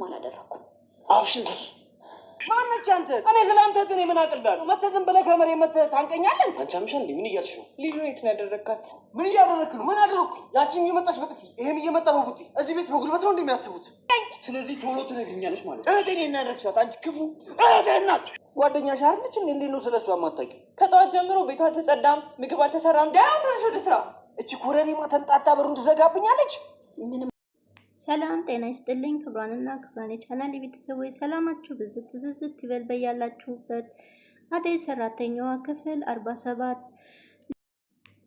አላደረኩም። አፍሽን ማነች አንተ? እኔ ስላንተ ግን ምን አቅልዳለሁ? መተህ ዝም ብለህ ከመሬት መተህ ታንቀኛለህ። አንቺ አምሻ እንዴ? ምን እያልሽ ነው? ልጁን የት ነው ያደረካት? ምን እያደረክ ነው? ምን አደረኩኝ? ያቺም እየመጣች በጥፊ ይሄም እየመጣ በቡጢ እዚህ ቤት በጉልበት ነው እንደሚያስቡት። ስለዚህ ቶሎ ትነግሪኛለሽ ማለት ነው። እህቴን እናደርሻት አንቺ ክፉ እህቴ ናት። ጓደኛሽ አይደለች እንዴ? እንዴት ነው ስለሷ የማታውቂው? ከጠዋት ጀምሮ ቤቷ አልተጸዳም፣ ምግብ አልተሰራም። ዳያው ተነሽ ወደ ስራ። እቺ ኮረሪማ ተንጣጣ በሩን ትዘጋብኛለች። ምንም ሰላም ጤና ይስጥልኝ። ክብሯንና ክብሯን የቻናል ቤተሰቦች ሰላማችሁ ብዝት ይበል በያላችሁበት። አደይ ሰራተኛዋ ክፍል 47።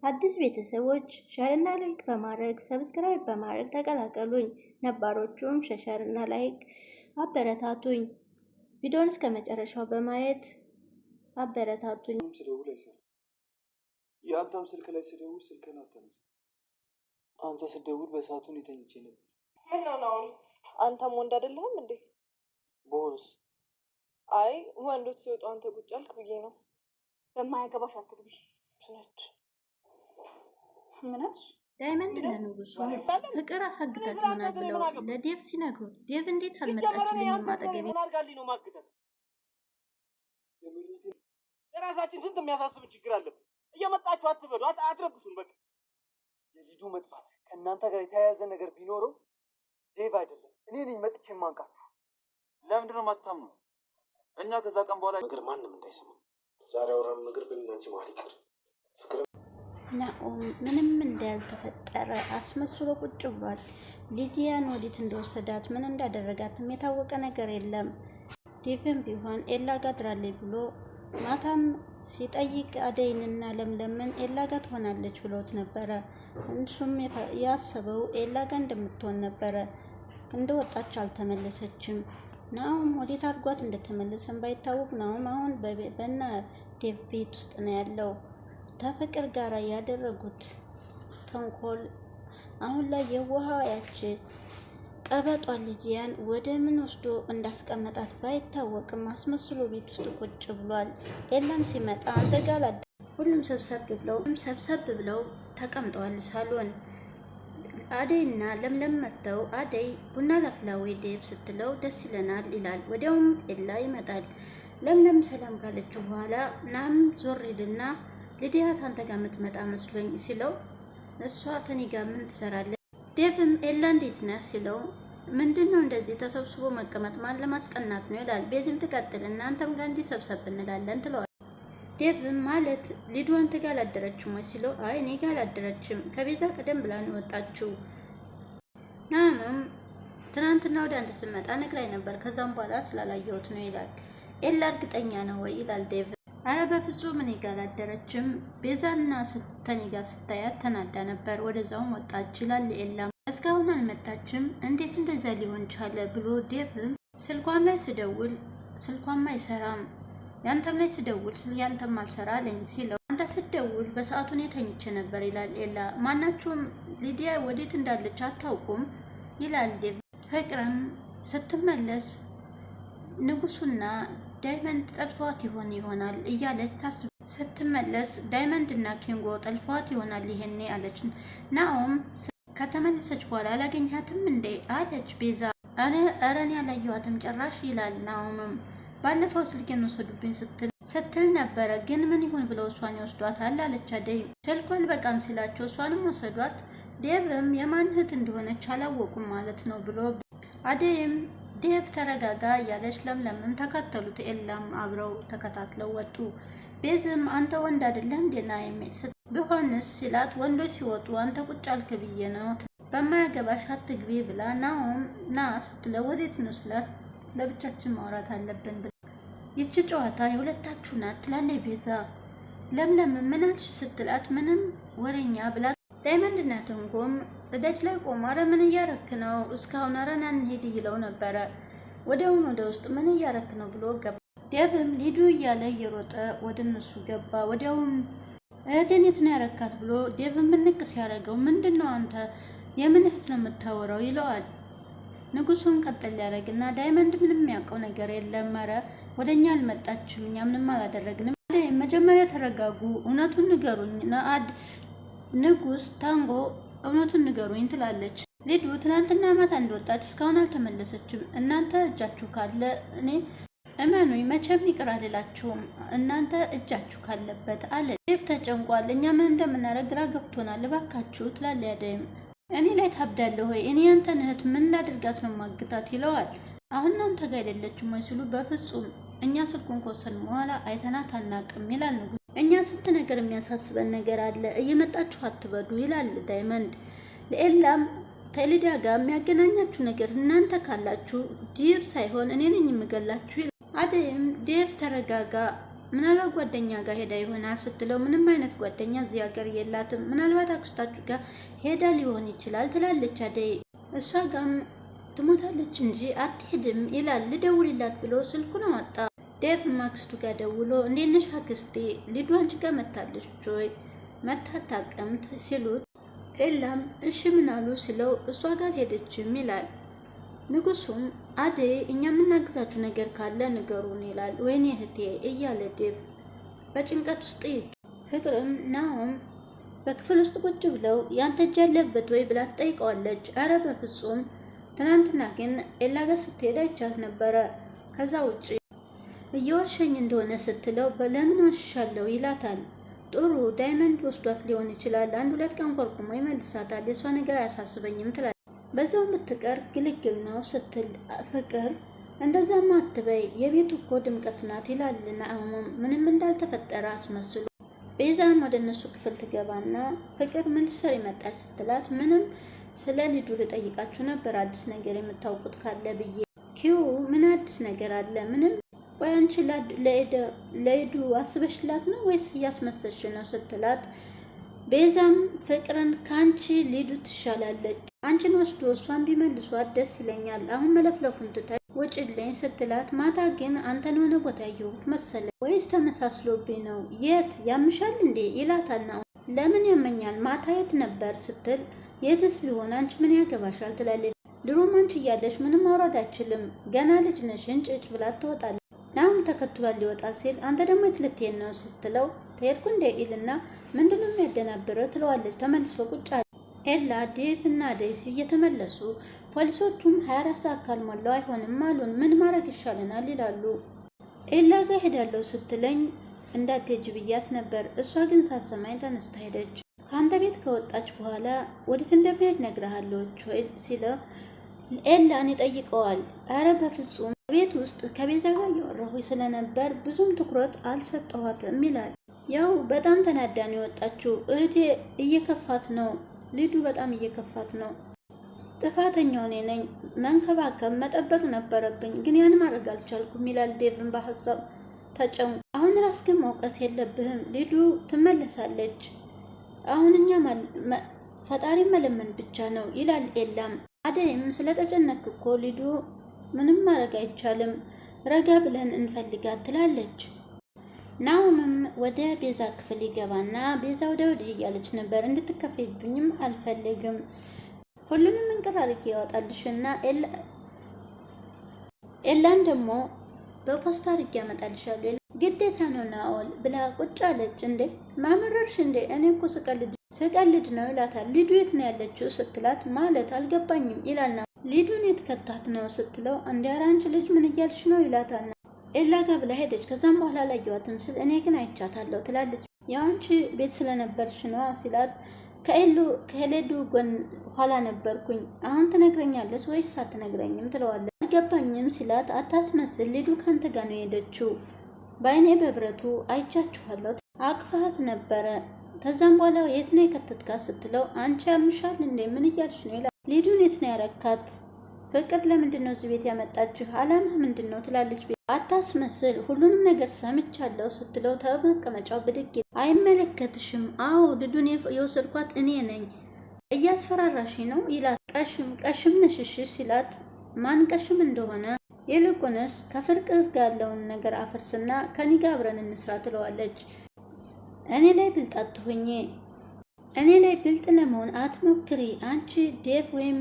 አዲስ ቤተሰቦች ሸርና ላይክ በማድረግ ሰብስክራይብ በማድረግ ተቀላቀሉኝ። ነባሮቹም ሸርና ላይክ አበረታቱኝ። ቪዲዮውን እስከ መጨረሻው በማየት አበረታቱኝ። የአንተም ስልክ ላይ ስደውል ስልክህን አታነሳም። አንተ ስደውል በሰዓቱን የተኝቼ ነበር። ምን ነው አንተም ወንድ አይደለህም እንዴ? በሆነስ? አይ ወንዶች ሲወጡ አንተ ቁጭ አልክ ብዬ ነው። በማያገባሽ አትግቢ። ስነች ምንሽ ዳይመንድ እና ንጉሱ ፍቅር አሳግታት ይሆናል ብለው ለዴቭ ሲነግሩት ዴቭ እንዴት አልመጣችልኝም አጠገቤ አርጋልኝ ነው ማግተት። የራሳችን ስንት የሚያሳስብ ችግር አለብን። እየመጣችሁ አትበዱ፣ አትረብሹን። በቃ የልጁ መጥፋት ከእናንተ ጋር የተያያዘ ነገር ቢኖረው ዴቭ አይደለም እኔ ነኝ መጥቼ የማንቃችሁ። ለምንድን ነው የማታምነው? እኛ ከዛ ቀን በኋላ ነገር ማንም እንዳይሰማ ዛሬ አወራን ነገር በእናንቺ መሀል ይቅር። ናኦም ምንም እንዳልተፈጠረ አስመስሎ ቁጭ ብሏል። ሊዲያን ወዴት እንደወሰዳት ምን እንዳደረጋትም የታወቀ ነገር የለም። ዴቭም ቢሆን ኤላ ጋር አድራለች ብሎ ማታም ሲጠይቅ አደይንና ለምለምን ኤላ ጋር ትሆናለች ብሎት ነበረ። እሱም ያሰበው ኤላ ጋር እንደምትሆን ነበረ። እንደወጣች አልተመለሰችም። ናኦም ወዴት አድርጓት እንደተመለሰም ባይታወቅ ናኦም አሁን በና ዴቭ ቤት ውስጥ ነው ያለው። ተፍቅር ጋር ያደረጉት ተንኮል አሁን ላይ የውሃ ያች ቀበጧ ልጅያን ወደ ምን ወስዶ እንዳስቀመጣት ባይታወቅም አስመስሎ ቤት ውስጥ ቁጭ ብሏል። ኤላም ሲመጣ አንተጋላ ሁሉም ሰብሰብ ብለው ተቀምጠዋል ሳሎን። አደይና ለምለም መጥተው አደይ ቡና ላፍላ ወይ ዴቭ ስትለው ደስ ይለናል ይላል። ወዲያውም ኤላ ይመጣል። ለምለም ሰላም ካለችው በኋላ ናም ዞር ይልና ልዲያ አንተ ጋር የምትመጣ መስሎኝ ሲለው እሷ ተኒ ጋር ምን ትሰራለች? ዴቭም ኤላ እንዴት ነህ ሲለው ምንድነው እንደዚህ ተሰብስቦ መቀመጥ ማን ለማስቀናት ነው ይላል። ቤዚም ትቀጥል እናንተም ጋር እንዲህ ሰብሰብ እንላለን ትለዋል። ዴቭም ማለት ሊዱ አንተ ጋር አላደረችም ወይ ሲለው አይ እኔ ጋር አላደረችም ከቤዛ ቀደም ብላ ነው ወጣችው። ናምም ትናንትና ወደ አንተ ስመጣ ነግራኝ ነበር ከዛም በኋላ ስላላየሁት ነው ይላል። ኤላ እርግጠኛ ነው ወይ ይላል ዴቭ። አረ በፍጹም እኔ ጋር አላደረችም ቤዛና ተኒ ጋር ስታያት ተናዳ ነበር ወደዛውም ወጣች ይላል ኤላ። እስካሁን አልመጣችም እንዴት እንደዛ ሊሆን ቻለ ብሎ ዴቭም ስልኳም ላይ ስደውል ስልኳም አይሰራም ያንተም ላይ ስደውል ያንተም አልሰራ አለኝ ሲለው አንተ ስደውል በሰዓቱ እኔ ተኝቼ ነበር ይላል ኤላ። ማናችሁም ሊዲያ ወዴት እንዳለች አታውቁም ይላል ዴቭ። ፍቅርም ስትመለስ ንጉሱና ዳይመንድ ጠልፏት ይሆናል እያለች ታስብ ስትመለስ ዳይመንድ እና ኪንጎ ጠልፏት ይሆናል ይሄኔ አለች። ናኦም ከተመለሰች በኋላ አላገኛትም እንዴ አለች ቤዛ። እረን ያላየኋትም ጭራሽ ይላል ናኦምም። ባለፈው ስልኬን ወሰዱብኝ ስትል ነበረ ግን ምን ይሁን ብለው እሷን ይወስዷታል አለች አደይ። ስልኳን በቃም ሲላቸው እሷንም ወሰዷት። ዴቭም የማን እህት እንደሆነች አላወቁም ማለት ነው ብሎ አደይም ዴቭ ተረጋጋ እያለች ለምለምም ተከተሉት። ኤላም አብረው ተከታትለው ወጡ። ቤዝም አንተ ወንድ አይደለም እንዴና የሚል ቢሆንስ ሲላት ወንዶች ሲወጡ አንተ ቁጭ አልክ ብዬ ነው በማያገባሽ አትግቢ ብላ ናኦም ና ስትለው ወዴት ነው ስላት ለብቻችን ማውራት አለብን ብላ ይቺ ጨዋታ የሁለታችሁ ናት ትላለች ቤዛ። ለምለም ምን አልሽ ስትላት ምንም ወሬኛ ብላ ዳይመንድ እና ተንጎም በደጅ ላይ ቆሞ አረ ምን እያረክ ነው እስካሁን አረና እንሄድ ይለው ነበረ። ወዲያውኑ ወደ ውስጥ ምን እያረክ ነው ብሎ ገባ። ዴቭም ሊዱ እያለ እየሮጠ ወደ እነሱ ገባ። ወዲያውም እህቴን የት ነው ያረካት ብሎ ዴቭም ብንቅ ሲያደርገው ምንድነው አንተ የምን እህት ነው የምታወራው ይለዋል። ንጉሱም ቀጠል ያደርግና ዳይመንድ ምንም የሚያውቀው ነገር የለም ኧረ ወደኛ አልመጣችም እኛ ምንም አላደረግንም። መጀመሪያ ተረጋጉ እውነቱን ንገሩኝ ንጉስ ታንጎ እውነቱን ንገሩኝ ትላለች። ሊዱ ትናንትና ማታ እንደወጣች እስካሁን አልተመለሰችም። እናንተ እጃችሁ ካለ እኔ እመኑኝ መቼም ይቅር አልላችሁም። እናንተ እጃችሁ ካለበት አለ ዴቭ። ተጨንቋል። እኛ ምን እንደምናደርግ ግራ ገብቶናል። እባካችሁ ትላለ ያደይም። እኔ ላይ ታብዳለሁ ሆይ እኔ ያንተን እህት ምን ላድርጋት ነው ማግታት ይለዋል። አሁን እናንተ ጋር አይደለችም ወይ ሲሉ በፍጹም እኛ ስልኩን ከወሰድን በኋላ አይተናት አናቅም ይላል ንጉስ። እኛ ስንት ነገር የሚያሳስበን ነገር አለ እየመጣችሁ አትበዱ ይላል ዳይመንድ። ለኤላም ከሊዲያ ጋር የሚያገናኛችሁ ነገር እናንተ ካላችሁ ዴቭ ሳይሆን እኔ ነኝ የምገላችሁ። አደይም ዴቭ ተረጋጋ፣ ምናልባት ጓደኛ ጋር ሄዳ ይሆናል ስትለው ምንም አይነት ጓደኛ እዚህ ሀገር የላትም፣ ምናልባት አክስታችሁ ጋር ሄዳ ሊሆን ይችላል ትላለች አደይ። እሷ ጋም ትሞታለች እንጂ አትሄድም ይላል። ልደውልላት ብሎ ስልኩን አወጣ። ዴቭ አክስቱ ጋር ደውሎ እንዴት ነሽ አክስቴ፣ ሊዱ አንቺ ጋር መታለች ወይ መታታቀምት ሲሉት ኤላም እሺ ምን አሉ ሲለው እሷ ጋር ሄደችም ይላል። ንጉሱም አደይ እኛ የምናግዛችሁ ነገር ካለ ንገሩን ይላል። ወይኔ እህቴ እያለ ዴቭ በጭንቀት ውስጥ ፍቅርም ናሆም በክፍል ውስጥ ቁጭ ብለው ያንተ እጅ ያለበት ወይ ብላ ትጠይቀዋለች። አረ በፍጹም ትናንትና ግን ኤላ ጋር ስትሄድ አይቻት ነበረ፣ ከዛ ውጭ እየዋሸኝ እንደሆነ ስትለው በለምን ዋሽሻለሁ ይላታል። ጥሩ ዳይመንድ ወስዷት ሊሆን ይችላል፣ 1-2 ቀን ቆርቁሞ ይመልሳታል፣ የእሷ ነገር አያሳስበኝም ትላለች። በዛው የምትቀር ግልግል ነው ስትል ፍቅር እንደዛማ አትበይ የቤቱ እኮ ድምቀት ናት ይላል ናሆም ምንም እንዳልተፈጠረ አስመስሎ። ቤዛም ወደ እነሱ ክፍል ትገባና ፍቅር ምን ልትሰሪ መጣች ስትላት ምንም ስለ ሊዱ ልጠይቃችሁ ነበር አዲስ ነገር የምታውቁት ካለ ብዬ። ኪው ምን አዲስ ነገር አለ? ምንም። ቆይ አንቺ ለሊዱ አስበሽላት ነው ወይስ እያስመሰልሽ ነው ስትላት ቤዛም ፍቅርን ከአንቺ ሊዱ ትሻላለች፣ አንቺን ወስዶ እሷን ቢመልሷት ደስ ይለኛል፣ አሁን መለፍለፉን ትታይ ውጭልኝ ስትላት ማታ ግን አንተን ሆነ ቦታ ያየሁት መሰለ ወይስ ተመሳስሎብኝ ነው? የት ያምሻል እንዴ ይላታል ነው። ለምን ያመኛል? ማታ የት ነበር ስትል የትስ ቢሆን አንቺ ምን ያገባሻል ትላለች። ድሮም አንቺ እያለሽ ምንም ማውረድ አይችልም፣ ገና ልጅ ነሽ እንጭጭ ብላ ትወጣለች። ናሁም ተከትሏል ሊወጣ ሲል አንተ ደግሞ የት ልትሄድ ነው ስትለው ተሄድኩ እንደ ኢልና ምንድነው የሚያደናብረው ትለዋለች። ተመልሶ ቁጭ አለ። ኤላ ዴቭ እና ደይስ እየተመለሱ ፖሊሶቹም 24 ሰዓት ካልሞላው አይሆንም አሉን፣ ምን ማድረግ ይሻለናል ይላሉ። ኤላ ጋር ሄዳለሁ ስትለኝ እንዳትሄጂ ብያት ነበር፣ እሷ ግን ሳሰማኝ ተነስታ ሄደች። ከአንተ ቤት ከወጣች በኋላ ወዴት እንደሚሄድ ነግረሃለሁ ወይ ሲለው ኤላን ይጠይቀዋል። አረ በፍጹም ቤት ውስጥ ከቤዛ ጋር እያወራሁ ስለነበር ብዙም ትኩረት አልሰጠኋትም ይላል። ያው በጣም ተናዳን የወጣችው እህቴ እየከፋት ነው፣ ሊዱ በጣም እየከፋት ነው፣ ጥፋተኛው እኔ ነኝ፣ መንከባከብ መጠበቅ ነበረብኝ፣ ግን ያን ማድረግ አልቻልኩም ይላል ዴቭን በሀሳብ ተጨሙ። አሁን ራስ ግን መውቀስ የለብህም፣ ሊዱ ትመለሳለች፣ አሁን እኛ ፈጣሪ መለመን ብቻ ነው ይላል ኤላም። አደይም ስለተጨነክ እኮ ሊዱ ምንም ማድረግ አይቻልም፣ ረጋ ብለን እንፈልጋት ትላለች። ናሆምም ወደ ቤዛ ክፍል ይገባና ቤዛ ወደ ወዲህ እያለች ነበር። እንድትከፈይብኝም አልፈልግም፣ ሁሉንም እንቅር አድርጌ ያወጣልሽና ኤላን ደግሞ በፖስታ አድርጌ ያመጣልሻለሁ ግዴታ ነው ናኦል ብላ ቁጭ አለች። እንዴ ማመረርሽ እንዴ? እኔ እኮ ስቀልድ ነው ይላታል። ሊዱ የት ነው ያለችው ስትላት ማለት አልገባኝም ይላልና ሊዱን የት ከታት ነው ስትለው እንዴ ኧረ አንቺ ልጅ ምን እያልሽ ነው ይላታልና ኤላ ጋር ብላ ሄደች። ከዛም በኋላ አላየኋትም ስል እኔ ግን አይቻታለሁ ትላለች። ያው አንቺ ቤት ስለነበርሽ ነው ሲላት ከሌዱ ጎን ኋላ ነበርኩኝ፣ አሁን ትነግረኛለች ወይስ አትነግረኝም ትለዋለች። አልገባኝም ሲላት አታስመስል፣ ሊዱ ካንተ ጋር ነው የሄደችው፣ በአይኔ በብረቱ አይቻችኋለሁ፣ አቅፋት ነበረ። ከዛም በኋላ የት ነው የከተትካት ስትለው አንቺ ያምሻል እንዴ ምን እያልሽ ነው ይላል። ሊዱን የት ነው ያረካት? ፍቅር ለምንድን ነው እዚህ ቤት ያመጣችሁ? አላማህ ምንድን ነው ትላለች። አታስመስል፣ ሁሉንም ነገር ሰምቻለሁ ስትለው ተመቀመጫው ብድግ አይመለከትሽም። አዎ ሊዱን የወሰድኳት እኔ ነኝ፣ እያስፈራራሽ ነው ይላት። ቀሽም ነሽሽ ሲላት ማን ቀሽም እንደሆነ ይልቁንስ ከፍቅር ጋር ያለውን ነገር አፍርስና ከኔ ጋር አብረን እንስራ ትለዋለች። እኔ ላይ ብልጥ አትሆኚ፣ እኔ ላይ ብልጥ ለመሆን አትሞክሪ፣ አንቺ ዴቭ ወይም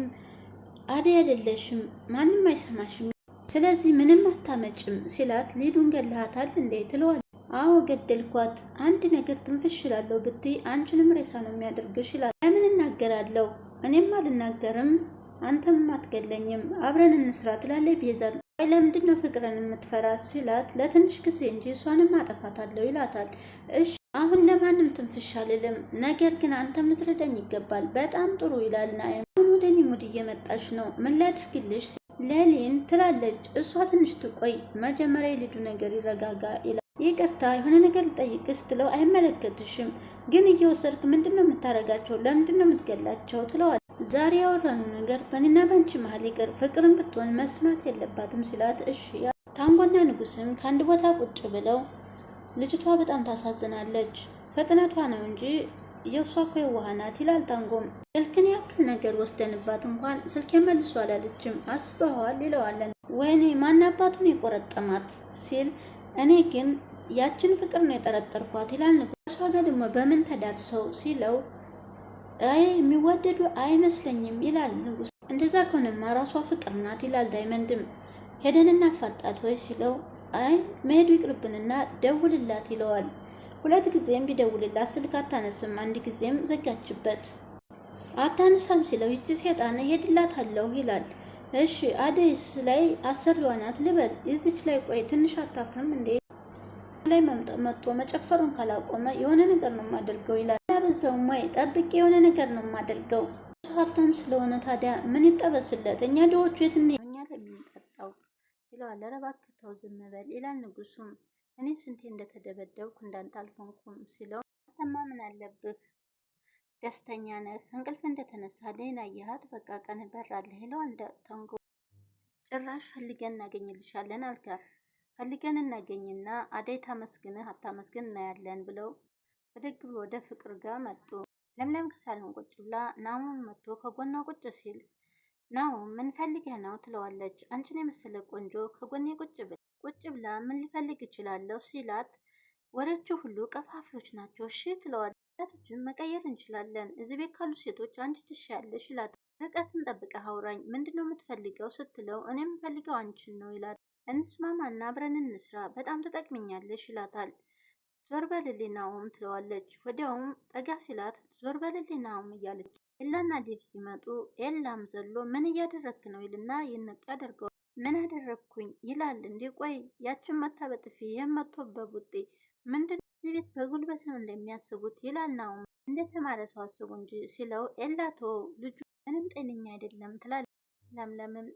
አደይ አይደለሽም፣ ማንም አይሰማሽም፣ ስለዚህ ምንም አታመጭም ሲላት ሊዱን ገለሃታል እንዴ ትለዋለች። አዎ ገደልኳት፣ አንድ ነገር ትንፍሽ እላለሁ ብትይ አንቺንም ሬሳ ነው የሚያደርግሽ ይላል። ለምን እናገራለሁ? እኔም አልናገርም አንተም አትገለኝም፣ አብረን እንስራ ትላለች ቤዛ። ለምንድን ነው ፍቅርን የምትፈራ ሲላት ለትንሽ ጊዜ እንጂ እሷንም አጠፋታለሁ ይላታል። እሺ አሁን ለማንም ትንፍሽ አልልም፣ ነገር ግን አንተም ልትረዳኝ ይገባል። በጣም ጥሩ ይላል ናይም። አሁን ወደ እኔ ሙድ እየመጣች ነው፣ ምን ላድርግልሽ ሌሊን ትላለች። እሷ ትንሽ ትቆይ፣ መጀመሪያ የልጁ ነገር ይረጋጋ ይላል። ይቅርታ የሆነ ነገር ልጠይቅሽ ስትለው አይመለከትሽም፣ ግን እየወሰድክ ምንድን ነው የምታረጋቸው? ለምንድን ነው የምትገላቸው? ትለዋል። ዛሬ ያወራነው ነገር በእኔና በአንቺ መሀል ይቅር፣ ፍቅርን ብትሆን መስማት የለባትም ሲላት እሺ። ታንጎና ንጉስም ከአንድ ቦታ ቁጭ ብለው ልጅቷ በጣም ታሳዝናለች፣ ፍጥነቷ ነው እንጂ የእሷ እኮ የዋህ ናት ይላል ታንጎም። ስልክን ያክል ነገር ወስደንባት እንኳን ስልክ መልሶ አላለችም፣ አስበዋል ይለዋለን። ወይኔ ማን አባቱን የቆረጠማት ሲል እኔ ግን ያችን ፍቅር ነው የጠረጠርኳት ይላል ንጉስ። እሷ ጋር ደግሞ በምን ተዳርሰው ሲለው አይ የሚዋደዱ አይመስለኝም ይላል ንጉስ። እንደዛ ከሆነማ ራሷ ፍቅር ናት ይላል ዳይመንድም። ሄደን እናፋጣት ወይ ሲለው አይ መሄዱ ይቅርብንና ደውልላት ይለዋል። ሁለት ጊዜም ቢደውልላት ስልክ አታነስም፣ አንድ ጊዜም ዘጋችበት። አታነሳም ሲለው ይቺ ሴጣን እሄድላታለሁ ይላል። እሺ አደይስ ላይ አሰሪዋ ናት ልበል፣ እዚች ላይ ቆይ ትንሽ አታፍርም እንዴ? ላይ መጥቶ መጨፈሩን ካላቆመ የሆነ ነገር ነው የማደርገው ይላል። በዛውም ወይ ጠብቄ የሆነ ነገር ነው የማደርገው። እሱ ሀብታም ስለሆነ ታዲያ ምን ይጠበስለት? እኛ ድሆቹ የት እንሄድ? እኛ ላይ የምንጠጣው ይለዋል። ኧረ እባክህ ተው ዝም በል ይላል ንጉሱም። እኔ ስንቴ እንደተደበደብኩ እንዳንተ አልሆንኩም ሲለው አንተማ ምን አለብህ ደስተኛ ነህ፣ እንቅልፍ እንደተነሳ ሌና አየሃት፣ በቃ ቀን በራለህ ይለዋል ታንጎ። ጭራሽ ፈልገን እናገኝልሻለን አልካር፣ ፈልገን እናገኝና አደይ ታመስግንህ አታመስግን እናያለን ብለው ብድግ ብሎ ወደ ፍቅር ጋር መጡ። ለምለም ከሳሎን ቁጭ ብላ ናሙም መጥቶ ከጎኗ ቁጭ ሲል ናሙም ምን ፈልገህ ነው ትለዋለች። አንቺን የመሰለ ቆንጆ ከጎኔ ቁጭ ብላ ምን ሊፈልግ ይችላለሁ ሲላት ወሬዎቹ ሁሉ ቀፋፊዎች ናቸው እሺ ትለዋለች። ሴቶችን መቀየር እንችላለን፣ እዚህ ቤት ካሉ ሴቶች አንቺ ትሻለሽ ይላታል። ርቀትን ጠብቀህ አውራኝ፣ ምንድነው የምትፈልገው ስትለው እኔ የምፈልገው አንቺን ነው ይላል። እንስማማና አብረን እንስራ፣ በጣም ትጠቅመኛለሽ ይላታል። ዞር በልልኝ ናሆም ትለዋለች። ወዲያውም ጠጋ ሲላት ዞር በልልኝ ናሆም እያለች ኤላና ዴቭ ሲመጡ ኤላም ዘሎ ምን እያደረግክ ነው ይልና ይንቅ ያደርገዋል። ምን አደረግኩኝ ይላል። እንዴ ቆይ ያችን መታ በጥፊ ይህም መቶ በቡጤ ምንድን እዚህ ቤት በጉልበት ነው እንደሚያስቡት ይላል ናሆም። እንደተማረ ሰው አስቡ እንጂ ሲለው ኤላቶ ልጁ ምንም ጤነኛ አይደለም ትላለች። ለምለምም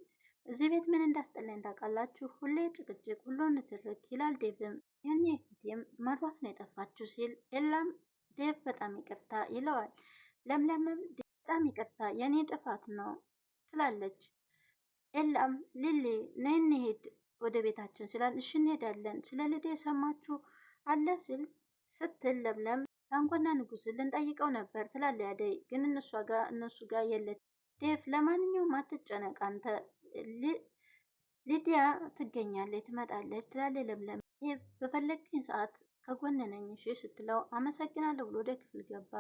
እዚህ ቤት ምን እንዳስጠላኝ ታውቃላችሁ? ሁሌ ጭቅጭቅ፣ ሁሉ ንትርክ ይላል ዴቭም። ያኔ እህቴም መሯት ነው የጠፋችሁ ሲል ኤላም ዴቭ በጣም ይቅርታ ይለዋል። ለምለምም በጣም ይቅርታ የኔ ጥፋት ነው ትላለች። ኤላም ሊሊ ነይ እንሂድ ወደ ቤታችን ስላል እሺ እንሄዳለን፣ ስለ ልዴ የሰማችሁ አለ ሲል ስትል ለምለም ታንጎና ንጉስን ልንጠይቀው ነበር ትላለች አደይ። ግን እነሱ ጋር የለች። ዴቭ ለማንኛውም አትጨነቅ አንተ ሊዲያ ትገኛለች ትመጣለች ትላለች ለምለም። ዴቭ በፈለግኝ ሰዓት ከጎን ነኝ እሺ ስትለው አመሰግናለሁ ብሎ ወደ ክፍል ገባ።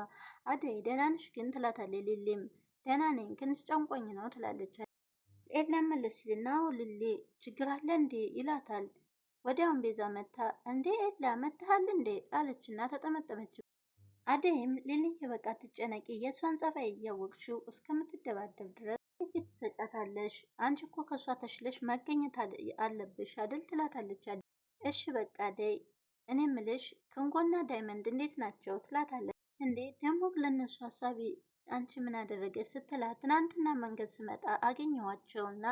አደይ ደህና ነሽ ግን ትላታለች። ሊሊም ደህና ነኝ ትንሽ ጨንቆኝ ነው ትላለች። ኤላም መለስ ሲልና ሊሊ ችግር አለ እንዴ ይላታል። ወዲያውም ቤዛ መታ እንዴ ኤላ መታሃል እንዴ አለችና ተጠመጠመች። አደይም ሊሊዬ በቃ ትጨነቂ፣ የእሷን ጸባይ እያወቅሽው እስከምትደባደብ ድረስ ፊት ትሰጫታለሽ። አንቺ እኮ ከእሷ ተሽለሽ መገኘት አለብሽ አደል ትላታለች። እሺ በቃ አደይ እኔ ምልሽ ክንጎና ዳይመንድ እንዴት ናቸው ትላታለች። እንዴ ደግሞ ለነሱ ሀሳቢ አንቺ ምን አደረገች ስትላት ትናንትና መንገድ ስመጣ አገኘኋቸውና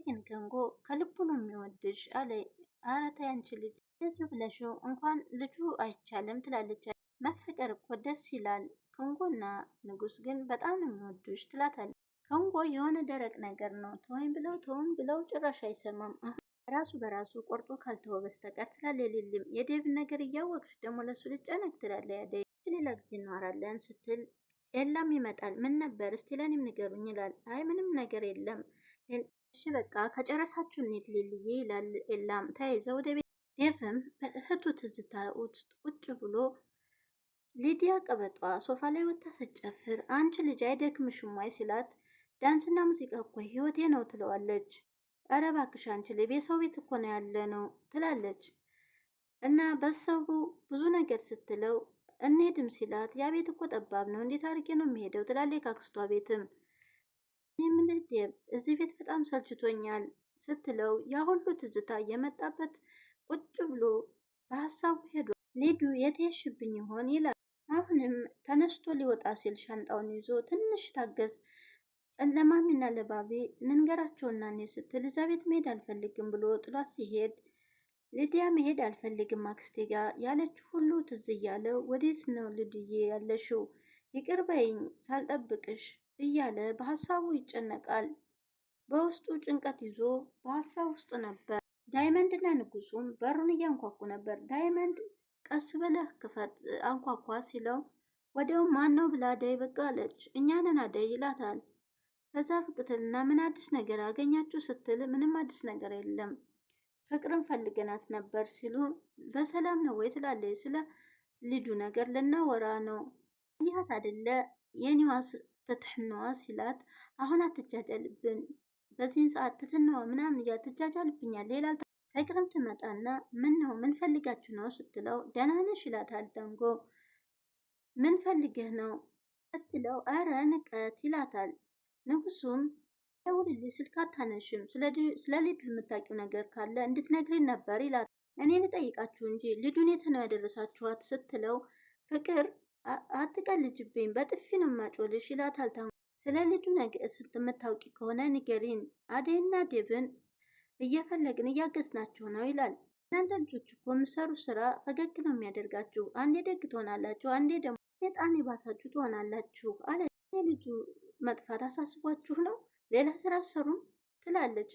ግን ክንጎ ከልቡ ነው የሚወድሽ አለ። ኧረ ተይ አንቺ ልጅ እንደዚሁ ብለሽው እንኳን ልጁ አይቻልም ትላለች። መፈቀር እኮ ደስ ይላል፣ ክንጎና ንጉስ ግን በጣም ነው የሚወዱሽ ትላታለች። ክንጎ የሆነ ደረቅ ነገር ነው ተወኝ ብለው ጭራሽ አይሰማም። ራሱ በራሱ ቆርጦ ካልተወ በስተቀር ትላለች ሊሊም። የዴቭን ነገር እያወቅሽ ደግሞ ለሱ ልጨነቅ ትላለች አደይ። ሌላ ጊዜ እናወራለን ስትል ኤላም ይመጣል። ምን ነበር እስቲ ለኔም ንገሩኝ ይላል። አይ ምንም ነገር የለም እሺ በቃ ከጨረሳችሁ እንሂድ ሊልዬ ይላል ኤላም። ተያይዘው ወደ ቤት ዴቭም በእህቱ ትዝታ ውስጥ ቁጭ ብሎ ሊዲያ ቀበጧ ሶፋ ላይ ወጣ ስጨፍር አንቺ ልጅ አይደክምሽም ወይ ሲላት ዳንስና ሙዚቃ እኮ ህይወቴ ነው ትለዋለች። ኧረ እባክሽ አንቺ ልጅ የሰው ቤት እኮ ነው ያለ ነው ትላለች። እና በሰቡ ብዙ ነገር ስትለው እንሄድም ሲላት ያ ቤት እኮ ጠባብ ነው እንዴት አድርጌ ነው የሚሄደው ትላለች። ካክስቷ ቤትም የምልህ ዴብ እዚህ ቤት በጣም ሰልችቶኛል ስትለው ያ ሁሉ ትዝታ የመጣበት ቁጭ ብሎ በሀሳቡ ሄዶ ሊዱ የት ሄድሽብኝ ይሆን ይላል። አሁንም ተነስቶ ሊወጣ ሲል ሻንጣውን ይዞ ትንሽ ታገዝ ለማሚና ለባቢ እንንገራቸውና እኔ ስትል እዛ ቤት መሄድ አልፈልግም ብሎ ጥሏት ሲሄድ ሊዲያ መሄድ አልፈልግም አክስቴ ጋር ያለችው ሁሉ ትዝ እያለው ወዴት ነው ልድዬ ያለሽው? ይቅር በይኝ ሳልጠብቅሽ እያለ በሀሳቡ ይጨነቃል። በውስጡ ጭንቀት ይዞ በሀሳብ ውስጥ ነበር። ዳይመንድና ንጉሱም በሩን እያንኳኩ ነበር። ዳይመንድ ቀስ ብለህ ክፈት አንኳኳ ሲለው ወዲያው ማን ነው ብላ አደይ ብቅ አለች። እኛ ነን አደይ ይላታል። ከዛ ፍቅትልና ምን አዲስ ነገር አገኛችሁ ስትል ምንም አዲስ ነገር የለም ፍቅርን ፈልገናት ነበር ሲሉ በሰላም ነው ወይ ትላለች። ስለ ልጁ ነገር ልናወራ ነው ይሃት አይደለ የኒዋስ ትትሕነዋ ሲላት አሁን አትጃጃልብን በዚህን ሰዓት ትትነዋ ምናምን እያ ትጃጃልብኛል። ሌላ ፍቅርም ትመጣና ምን ነው ምን ፈልጋችሁ ነው ስትለው ደህና ነሽ ይላታል። ተንጎ ምን ፈልገህ ነው ስትለው አረ ንቀት ይላታል። ንጉሱም ደውልልኝ ስልክ አታነሽም፣ ስለ ልጁ የምታውቂው ነገር ካለ እንድትነግሪን ነበር ይላታል። እኔ ልጠይቃችሁ እንጂ ልጁን የት ነው ያደረሳችኋት ስትለው ፍቅር አትቀልጅብኝ በጥፊ ነው ማጮልሽ ይላታል። ስለ ልጁ ነገር ስትምታውቂ ከሆነ ንገሪን፣ አደይና ዴብን እየፈለግን እያገዝናቸው ነው ይላል። እናንተ ልጆች እኮ የምትሰሩ ስራ ፈገግ ነው የሚያደርጋችሁ፣ አንዴ ደግ ትሆናላችሁ፣ አንዴ ደግሞ ሴጣን የባሳችሁ ትሆናላችሁ አለ። የልጁ መጥፋት አሳስቧችሁ ነው ሌላ ስራ አሰሩም ትላለች።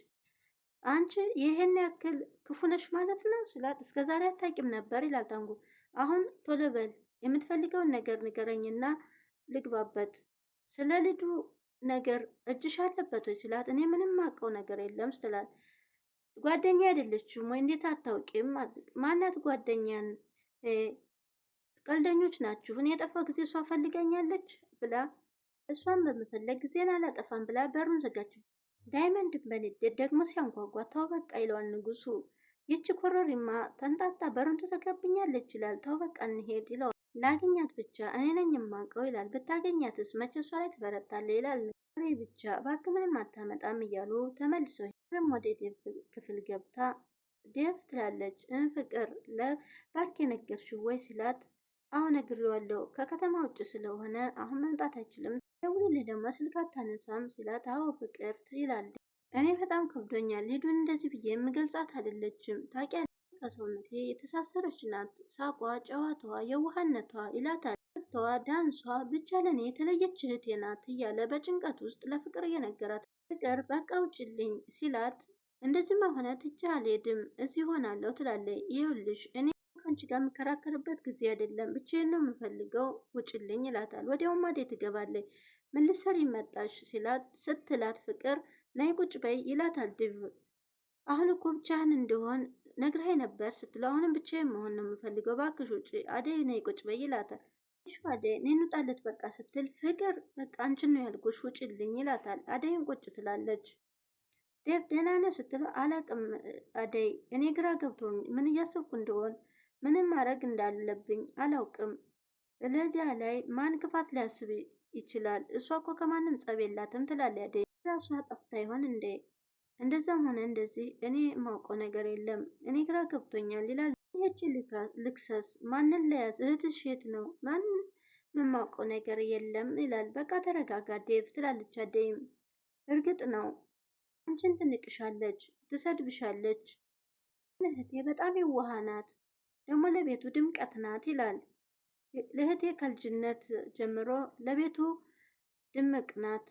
አንቺ ይህን ያክል ክፉ ነሽ ማለት ነው ስላት እስከዛሬ አታውቂም ነበር ይላል ታንጉ። አሁን ቶሎ በል የምትፈልገውን ነገር ንገረኝና ልግባበት። ስለ ልጁ ነገር እጅሽ አለበት ወይ ስላት እኔ ምንም አውቀው ነገር የለም ስትላት ጓደኛ አይደለችም ወይ እንዴት አታውቂም? ማናት ጓደኛን? ቀልደኞች ናችሁ። እኔ የጠፋው ጊዜ እሷ ፈልገኛለች ብላ እሷን በመፈለግ ጊዜን አላጠፋም ብላ በሩን ዘጋችው። ዳይመንድ በንዴት ደግሞ ሲያንኳኳ ተው በቃ ይለዋል ንጉሱ። ይቺ ኮረሪማ ተንጣጣ በሩን ትዘጋብኛለች ይላል። ተው በቃ እንሄድ ይለዋል። ላገኛት ብቻ እኔ ነኝ የማውቀው ይላል። ብታገኛትስ መቼ እሷ ላይ ትበረታለህ ይላል። ብቻ እባክህ ምንም አታመጣም እያሉ ተመልሰው ፍቅርም ወደ ዴቭ ክፍል ገብታ ዴቭ ትላለች ፍቅር ለባርክ የነገርሽው ወይ ሲላት አሁን ነግሬዋለሁ ከከተማ ውጭ ስለሆነ አሁን መምጣት አይችልም። ደውልልህ ደግሞ ስልክ አታነሳም ሲላት አዎ ፍቅር ይላል። እኔ በጣም ከብዶኛል። ሊዱን እንደዚህ ብዬ የምገልጻት አይደለችም ታውቂያለሽ፣ ከሰውነቴ የተሳሰረች ናት። ሳቋ፣ ጨዋታዋ፣ የዋህነቷ ይላታል። ተዋ ዳንሷ ብቻ ለኔ የተለየች እህቴ ናት እያለ በጭንቀት ውስጥ ለፍቅር እየነገራት ፍቅር በቃ ውጭልኝ ሲላት እንደዚህማ ሆነ ትቼ አልሄድም እዚህ ሆናለሁ ትላለች። ይኸውልሽ እኔ ከአንቺ ጋር የምከራከርበት ጊዜ አይደለም፣ ብቻዬን ነው የምፈልገው ውጭልኝ ይላታል። ወዲያውም ማዴ ትገባለች። ምን ልትሰሪ መጣሽ ስትላት ፍቅር ነይ ቁጭ በይ ይላታል። ድብ አሁን እኮ ብቻህን እንደሆን ነግረኸኝ ነበር ስትለው አሁንም ብቻዬን መሆን ነው የምፈልገው እባክሽ ውጪ አደይ ነይ ቁጭ በይ ይላታል። አደይ እኔ እንውጣለት በቃ ስትል ፍቅር በቃ አንቺን ነው ያልኩሽ ውጭልኝ ይላታል። አደይን ቁጭ ትላለች። ዴቭ ደህና ነህ ስትለው አላቅም አደይ እኔ ግራ ገብቶኝ ምን እያሰብኩ እንደሆን ምንም ማድረግ እንዳለብኝ አላውቅም። ለዲያ ላይ ማን ክፋት ሊያስብ ይችላል? እሷ እኮ ከማንም ጸብ የላትም ትላለች አደይ። ራሷ ጠፍታ ይሆን እንዴ? እንደዛም ሆነ እንደዚህ እኔ የማውቀው ነገር የለም እኔ ግራ ገብቶኛል ይላል። ይህች ልክሰስ ማንን ለያዝ? እህትሽ የት ነው? ማን የማውቀው ነገር የለም ይላል። በቃ ተረጋጋ ዴቭ ትላለች አደይም። እርግጥ ነው አንቺን ትንቅሻለች፣ ትሰድብሻለች። እህቴ በጣም የዋህ ናት፣ ደግሞ ለቤቱ ድምቀት ናት ይላል። ለእህቴ ከልጅነት ጀምሮ ለቤቱ ድምቅ ናት።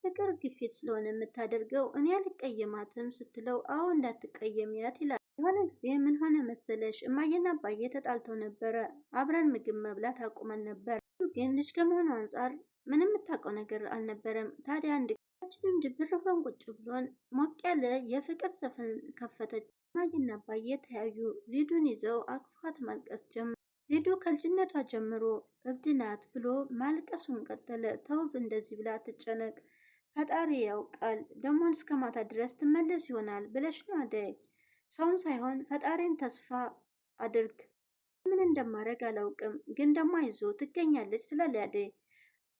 ፍቅር ግፊት ስለሆነ የምታደርገው እኔ አልቀየማትም ስትለው አዎ እንዳትቀየሚያት ይላል። የሆነ ጊዜ ምን ሆነ መሰለሽ እማዬና አባዬ ተጣልተው ነበረ። አብረን ምግብ መብላት አቁመን ነበር። ግን ልጅ ከመሆኑ አንጻር ምንም የምታውቀው ነገር አልነበረም። ታዲያ አንድ ቀናችንም ድብር ብለን ቁጭ ብሎን ሞቅ ያለ የፍቅር ዘፈን ከፈተች። እማዬና አባዬ ተያዩ። ሊዱን ይዘው አቅፏት ማልቀስ ጀመሩ። ሊዱ ከልጅነቷ ጀምሮ እብድ ናት ብሎ ማልቀሱን ቀጠለ። ተውብ እንደዚህ ብላ ትጨነቅ፣ ፈጣሪ ያውቃል። ደሞን እስከ ማታ ድረስ ትመለስ ይሆናል ብለሽ ነው አደይ? ሰውን ሳይሆን ፈጣሪን ተስፋ አድርግ። ምን እንደማደርግ አላውቅም፣ ግን ደግሞ አይዞ ትገኛለች ስላለ አደይ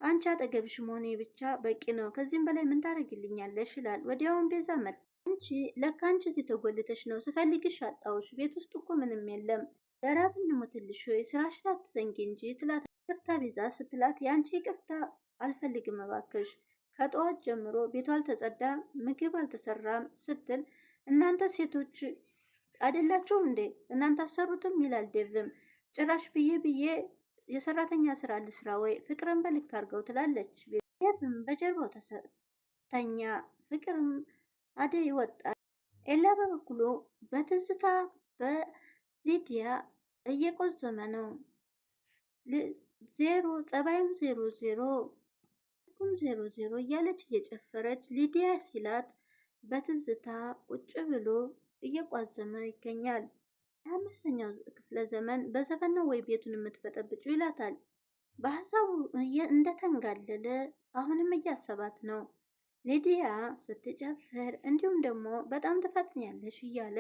አንቺ አጠገብሽ መሆኔ ብቻ በቂ ነው። ከዚህም በላይ ምን ታደርግልኛለሽ? ይላል። ወዲያውም ቤዛ መጣ። አንቺ ለካ አንቺ እዚህ ተጎልተሽ ነው፣ ስፈልግሽ አጣሁሽ። ቤት ውስጥ እኮ ምንም የለም። ለራብ እንሞትልሽ ወይ ስራሽን አትዘንጊ እንጂ ትላት። ይቅርታ ቤዛ ስትላት የአንቺ ይቅርታ አልፈልግም እባክሽ። ከጠዋት ጀምሮ ቤቱ አልተጸዳም፣ ምግብ አልተሰራም ስትል እናንተ ሴቶች አይደላችሁ እንዴ? እናንተ አሰሩትም ይላል ዴቭም። ጭራሽ ብዬ ብዬ የሰራተኛ ስራ ልስራ ወይ? ፍቅርን በልክ አድርገው ትላለች። ዴቭም በጀርባው ተኛ። ፍቅርም አደይ ወጣ። ኤላ በበኩሉ በትዝታ በሊዲያ እየቆዘመ ነው። ዜሮ ጸባይም 00 00 እያለች እየጨፈረች ሊዲያ ሲላት በትዝታ ቁጭ ብሎ እየቋዘመ ይገኛል። 25ኛው ክፍለ ዘመን በዘፈን ነው ወይ ቤቱን የምትበጠብጩ ይላታል። በሀሳቡ እንደተንጋለለ አሁንም እያሰባት ነው። ሊዲያ ስትጨፍር እንዲሁም ደግሞ በጣም ትፈጥኛለሽ እያለ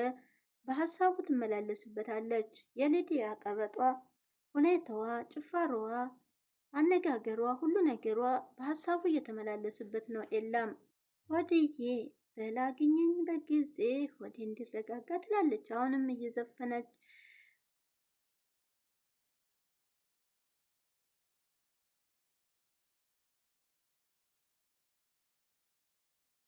በሀሳቡ ትመላለስበታለች። የሊዲያ ቀበጧ፣ ሁኔታዋ፣ ጭፋሮዋ፣ አነጋገሯ፣ ሁሉ ነገሯ በሀሳቡ እየተመላለስበት ነው። ኤላም ወድዬ በላግኘኝ በጊዜ ወደ እንዲረጋጋ ትላለች። አሁንም እየዘፈነች